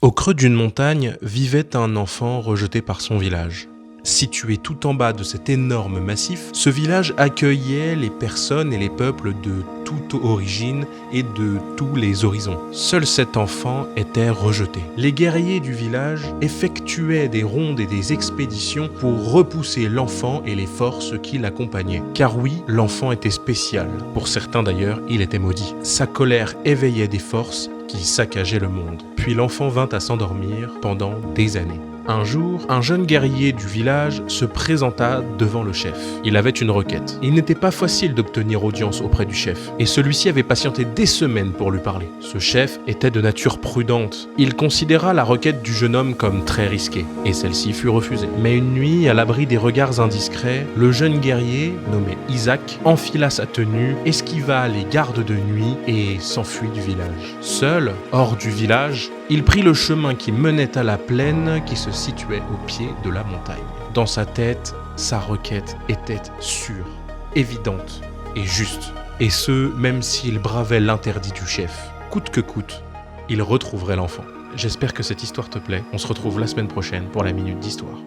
Au creux d'une montagne vivait un enfant rejeté par son village. Situé tout en bas de cet énorme massif, ce village accueillait les personnes et les peuples de toute origine et de tous les horizons. Seul cet enfant était rejeté. Les guerriers du village effectuaient des rondes et des expéditions pour repousser l'enfant et les forces qui l'accompagnaient. Car oui, l'enfant était spécial. Pour certains d'ailleurs, il était maudit. Sa colère éveillait des forces qui saccageaient le monde. Puis l'enfant vint à s'endormir pendant des années. Un jour, un jeune guerrier du village se présenta devant le chef. Il avait une requête. Il n'était pas facile d'obtenir audience auprès du chef, et celui-ci avait patienté des semaines pour lui parler. Ce chef était de nature prudente. Il considéra la requête du jeune homme comme très risquée, et celle-ci fut refusée. Mais une nuit, à l'abri des regards indiscrets, le jeune guerrier, nommé Isaac, enfila sa tenue, esquiva les gardes de nuit et s'enfuit du village. Seul, hors du village, il prit le chemin qui menait à la plaine qui se situait au pied de la montagne. Dans sa tête, sa requête était sûre, évidente et juste. Et ce, même s'il bravait l'interdit du chef. Coûte que coûte, il retrouverait l'enfant. J'espère que cette histoire te plaît. On se retrouve la semaine prochaine pour la Minute d'Histoire.